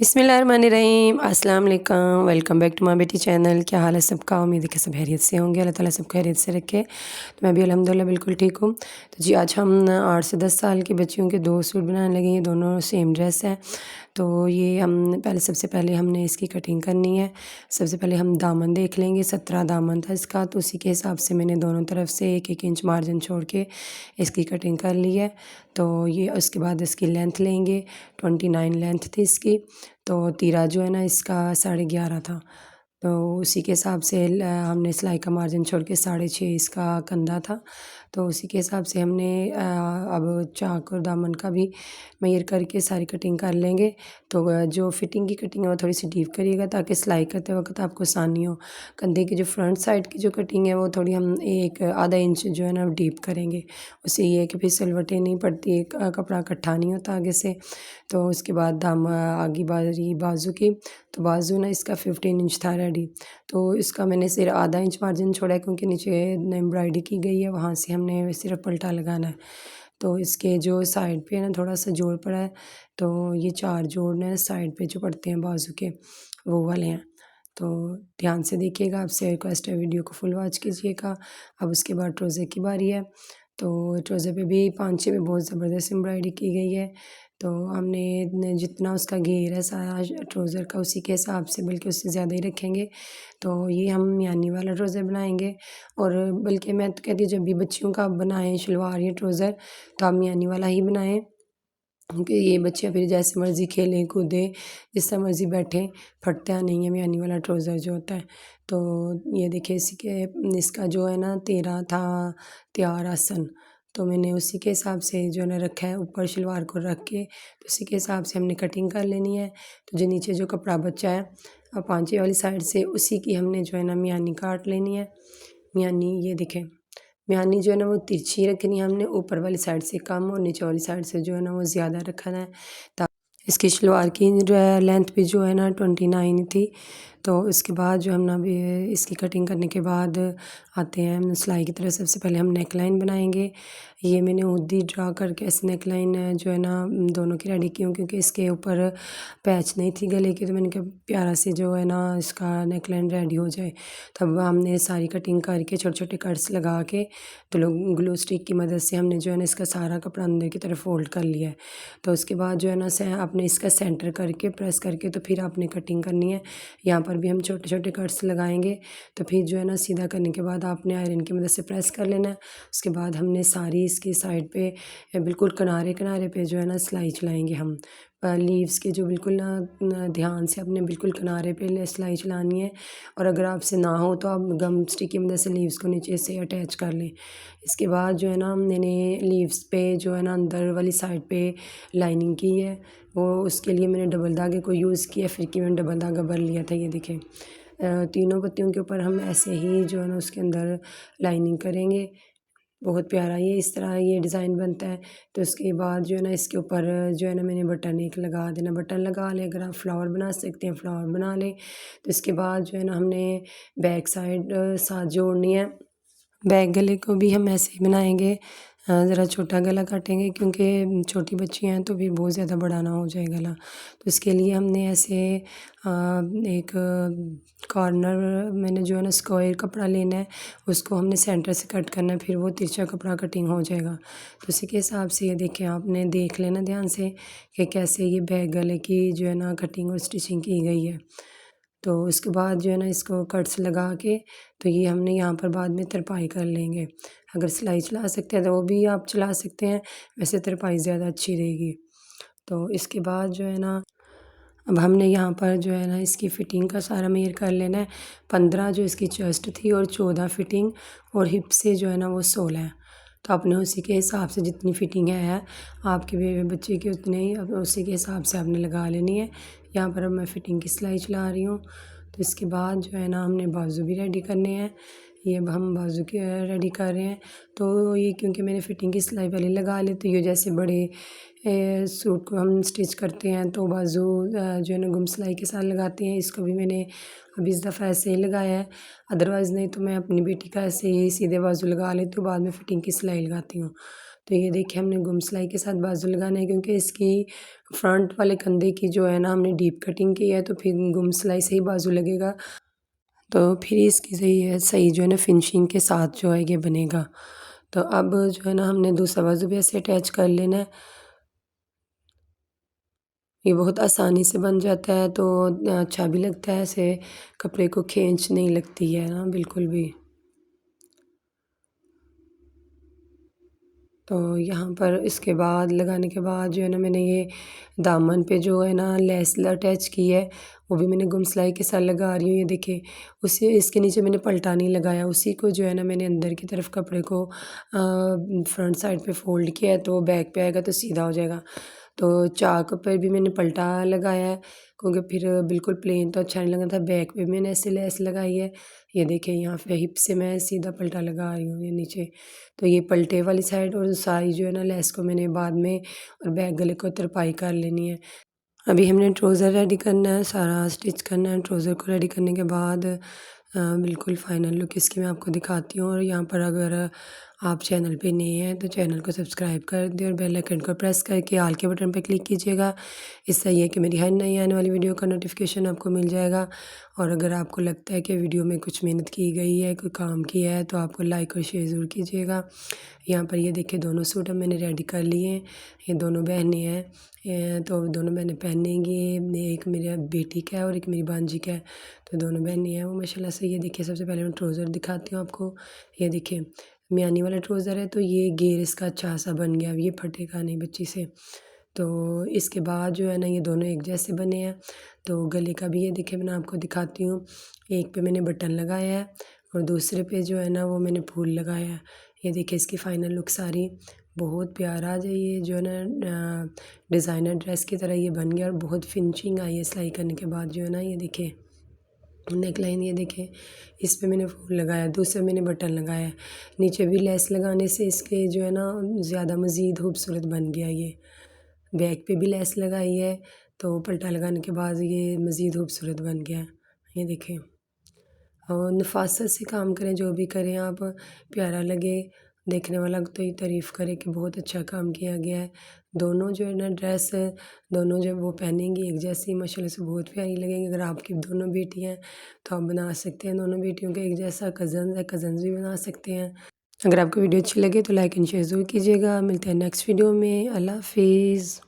बिस्मिल्लाहिर्रहमानिर्रहीम अस्सलाम वालेकुम। वेलकम बैक टू माय बेटी चैनल। क्या हाल है सबका? उम्मीद है कि सब खैरियत से होंगे। अल्लाह ताला सब खैरियत से रखे। तो मैं भी अल्हम्दुलिल्लाह बिल्कुल ठीक हूँ। तो जी आज हम 8 से 10 साल की बच्चियों के 2 सूट बनाने लगे हैं। दोनों सेम ड्रेस हैं। तो ये हम सबसे पहले हमने इसकी कटिंग करनी है। सबसे पहले हम दामन देख लेंगे। 17 दामन था इसका, तो उसी के हिसाब से मैंने दोनों तरफ से 1-1 इंच मार्जिन छोड़ के इसकी कटिंग कर ली है। तो ये उसके बाद इसकी लेंथ लेंगे। 29 लेंथ थी इसकी। तो तीरा जो है ना इसका 11.5 था। तो उसी के हिसाब से हमने सिलाई का मार्जिन छोड़ के 6.5 इसका कंधा था। तो उसी के हिसाब से हमने अब चाक और दामन का भी मेजर करके सारी कटिंग कर लेंगे। तो जो फिटिंग की कटिंग है वो थोड़ी सी डीप करिएगा ताकि सिलाई करते वक्त आपको आसानी हो। कंधे की जो फ्रंट साइड की जो कटिंग है वो थोड़ी हम एक आधा इंच जो है ना डीप करेंगे। उससे ये है कि फिर सिलवटें नहीं पड़ती, एक कपड़ा इकट्ठा नहीं होता आगे से। तो उसके बाद आगे बारी बाजू की, तो बाजू ना इसका 15 इंच था रेडी। तो इसका मैंने सिर्फ आधा इंच मार्जिन छोड़ा है क्योंकि नीचे एम्ब्रॉयडरी की गई है, वहाँ से हमने सिर्फ पल्टा लगाना है। तो इसके जो साइड पे ना थोड़ा सा जोड़ पड़ा है। तो ये 4 जोड़ ना साइड पे जो पड़ते हैं बाजू के, वो वाले हैं। तो ध्यान से देखिएगा, आपसे रिक्वेस्ट है वीडियो को फुल वॉच कीजिएगा। अब उसके बाद ट्राउज़र की बारी है। तो ट्राउज़र पे भी पांचे में बहुत ज़बरदस्त एम्ब्रॉयडरी की गई है। तो हमने जितना उसका घेर है सारा ट्राउज़र का उसी के हिसाब से, बल्कि उससे ज़्यादा ही रखेंगे। तो ये हम मियानी वाला ट्राउज़र बनाएंगे। और बल्कि मैं तो कहती हूँ जब भी बच्चियों का आप बनाएं शलवार या ट्राउज़र, तो आप मियानी वाला ही बनाएं, क्योंकि ये बच्चे फिर जैसे मर्ज़ी खेलें कूदें, जिस तरह मर्ज़ी बैठें, फटता नहीं है मियानी वाला ट्राउज़र जो होता है। तो ये देखिए इसका जो है ना 13 था तैयार आसन। तो मैंने उसी के हिसाब से जो है ना रखा है, ऊपर शलवार को रख के, तो उसी के हिसाब से हमने कटिंग कर लेनी है। तो जो नीचे जो कपड़ा बचा है पांचे वाली साइड से, उसी की हमने जो है ना मियानी काट लेनी है। मियानी ये देखें, मियानी जो है ना वो तिरछी रखनी है हमने, ऊपर वाली साइड से कम और नीचे वाली साइड से जो है ना वो ज़्यादा रखना है। इसकी शलवार की जो है लेंथ भी जो है ना 29 थी। तो इसके बाद जो हम ना भी इसकी कटिंग करने के बाद आते हैं हम सिलाई की तरफ। सबसे पहले हम नेक लाइन बनाएंगे। ये मैंने हुडी ड्रा करके ऐसे नेक लाइन जो है ना दोनों की रेडी की हूँ, क्योंकि इसके ऊपर पैच नहीं थी गले की, तो मैंने कहा प्यारा से जो है ना इसका नेक लाइन रेडी हो जाए। तब हमने सारी कटिंग करके छोटे छोटे कट्स लगा के, तो लोग ग्लू स्टिक की मदद से हमने जो है ना इसका सारा कपड़ा अंदर की तरफ फोल्ड कर लिया है। तो उसके बाद जो है ना आपने इसका सेंटर करके प्रेस करके तो फिर आपने कटिंग करनी है। यहाँ पर भी हम छोटे छोटे कट्स लगाएंगे। तो फिर जो है ना सीधा करने के बाद आपने आयरन की मदद से प्रेस कर लेना है। उसके बाद हमने सारी इसकी साइड पे बिल्कुल किनारे किनारे पे जो है ना सिलाई चलाएंगे हम। लीव्स के जो बिल्कुल ना ध्यान से अपने बिल्कुल किनारे पे सिलाई चलानी है। और अगर आपसे ना हो तो आप गम स्टिक की मदद से लीव्स को नीचे से अटैच कर लें। इसके बाद जो है ना मैंने लीव्स पे जो है ना अंदर वाली साइड पे लाइनिंग की है। वो उसके लिए मैंने डबल धागे को यूज़ किया, फिर कि मैंने डबल धागा भर लिया था। ये देखें, तीनों पत्तियों के ऊपर हम ऐसे ही जो है ना उसके अंदर लाइनिंग करेंगे। बहुत प्यारा ये इस तरह ये डिज़ाइन बनता है। तो उसके बाद जो है ना इसके ऊपर जो है ना मैंने बटन एक लगा देना, बटन लगा लें। अगर आप फ्लावर बना सकते हैं फ्लावर बना लें। तो इसके बाद जो है ना हमने बैक साइड साथ जोड़नी है। बैक गले को भी हम ऐसे ही बनाएंगे। ज़रा छोटा गला काटेंगे क्योंकि छोटी बच्चियाँ हैं, तो फिर बहुत ज़्यादा बड़ा ना हो जाए गला। तो इसके लिए हमने ऐसे एक कॉर्नर मैंने जो है ना स्क्वायर कपड़ा लेना है, उसको हमने सेंटर से कट करना है, फिर वो तिरछा कपड़ा कटिंग हो जाएगा। तो उसी के हिसाब से ये देखें, आपने देख लेना ध्यान से कि कैसे ये बैक गले की जो है ना कटिंग और स्टिचिंग की गई है। तो उसके बाद जो है ना इसको कट्स लगा के, तो ये हमने यहाँ पर बाद में तरपाई कर लेंगे। अगर सिलाई चला सकते हैं तो वो भी आप चला सकते हैं, वैसे तरपाई ज़्यादा अच्छी रहेगी। तो इसके बाद जो है ना अब हमने यहाँ पर जो है ना इसकी फ़िटिंग का सारा मेज़र कर लेना है। 15 जो इसकी चेस्ट थी और 14 फ़िटिंग, और हिप से जो है ना वो 16 है। तो आपने उसी के हिसाब से जितनी फ़िटिंग है आपके बच्चे की उतने ही अब उसी के हिसाब से आपने लगा लेनी है। यहाँ पर अब मैं फ़िटिंग की सिलाई चला रही हूँ। तो इसके बाद जो है ना हमने बाजू भी रेडी करने हैं। ये अब हम बाजू के रेडी कर रहे हैं। तो ये क्योंकि मैंने फ़िटिंग की सिलाई पहले लगा ली, तो ये जैसे बड़े सूट को हम स्टिच करते हैं तो बाजू जो है ना गुम सिलाई के साथ लगाते हैं, इसको भी मैंने अभी इस दफ़ा ऐसे ही लगाया है। अदरवाइज़ नहीं तो मैं अपनी बेटी का ऐसे ही सीधे बाजू लगा लेती हूँ, बाद में फ़िटिंग की सिलाई लगाती हूँ। तो ये देखिए हमने गुम सिलाई के साथ बाजू लगाना है, क्योंकि इसकी फ्रंट वाले कंधे की जो है ना हमने डीप कटिंग की है, तो फिर गुम सिलाई से ही बाजू लगेगा, तो फिर इसकी सही जो है ना फिनिशिंग के साथ जो है ये बनेगा। तो अब जो है ना हमने दूसरा बाजू भी ऐसे अटैच कर लेना है। ये बहुत आसानी से बन जाता है, तो अच्छा भी लगता है, ऐसे कपड़े को खींच नहीं लगती है ना बिल्कुल भी। तो यहाँ पर इसके बाद लगाने के बाद जो है ना मैंने ये दामन पे जो है ना लेस अटैच की है, वो भी मैंने गुम सिलाई के साथ लगा रही हूँ। ये देखिए उसी इसके नीचे मैंने पलटा नहीं लगाया, उसी को जो है ना मैंने अंदर की तरफ कपड़े को फ्रंट साइड पे फ़ोल्ड किया है, तो बैक पे आएगा तो सीधा हो जाएगा। तो चाक पर भी मैंने पलटा लगाया है, क्योंकि फिर बिल्कुल प्लेन तो अच्छा नहीं लग रहा था। बैक पे भी मैंने ऐसे लेस लगाई है। ये देखिए यहाँ पे हिप से मैं सीधा पलटा लगा रही हूँ ये नीचे। तो ये पलटे वाली साइड और सारी जो है ना लेस को मैंने बाद में और बैक गले को तरपाई कर लेनी है। अभी हमने ट्राउज़र रेडी करना है, सारा स्टिच करना है। ट्राउज़र को रेडी करने के बाद बिल्कुल फाइनल लुक इसकी मैं आपको दिखाती हूँ। और यहाँ पर अगर आप चैनल पे नए हैं तो चैनल को सब्सक्राइब कर दें और बेल आइकन को प्रेस करके ऑल के बटन पे क्लिक कीजिएगा। इससे ये है कि मेरी हर नई आने वाली वीडियो का नोटिफिकेशन आपको मिल जाएगा। और अगर आपको लगता है कि वीडियो में कुछ मेहनत की गई है, कोई काम किया है, तो आपको लाइक और शेयर ज़रूर कीजिएगा। यहाँ पर ये देखिए दोनों सूट अब मैंने रेडी कर लिए हैं। ये दोनों बहनें हैं, तो दोनों बहनें पहनेंगी। एक मेरी बेटी का है और एक मेरी भांजी का है। तो दोनों बहनें हैं वो माशाल्लाह से। ये देखिए सबसे पहले मैं ट्राउज़र दिखाती हूँ आपको। ये देखिए म्यानी वाला ट्राउज़र है, तो ये घेर इसका अच्छा सा बन गया, अब ये फटेगा नहीं बच्ची से। तो इसके बाद जो है ना ये दोनों एक जैसे बने हैं। तो गले का भी ये देखिए मैं आपको दिखाती हूँ। एक पे मैंने बटन लगाया है और दूसरे पे जो है ना वो मैंने फूल लगाया है। ये देखिए इसकी फाइनल लुक सारी बहुत प्यारा है। ये जो है ना डिज़ाइनर ड्रेस की तरह ये बन गया और बहुत फिनिशिंग आई है सिलाई करने के बाद जो है ना। ये देखिए नेक लाइन ये देखें, इस पे मैंने फूल लगाया, दूसरे मैंने बटन लगाया है। नीचे भी लेस लगाने से इसके जो है ना ज़्यादा मज़ीद खूबसूरत बन गया ये। बैक पे भी लेस लगाई है, तो पल्टा लगाने के बाद ये मज़ीद खूबसूरत बन गया। ये देखें और नफ़ासत से काम करें, जो भी करें आप, प्यारा लगे, देखने वाला तो ये तारीफ़ करे कि बहुत अच्छा काम किया गया है। दोनों जो है ना ड्रेस दोनों जब वो पहनेंगी एक जैसी माशाल्लाह से बहुत प्यारी लगेंगी। अगर आपकी दोनों बेटियाँ हैं तो आप बना सकते हैं दोनों बेटियों का एक जैसा। कज़न्स है, कज़न्स भी बना सकते हैं। अगर आपको वीडियो अच्छी लगे तो लाइक एंड शेयर ज़रूर कीजिएगा। मिलते हैं नेक्स्ट वीडियो में। अल्लाह हाफ़िज़।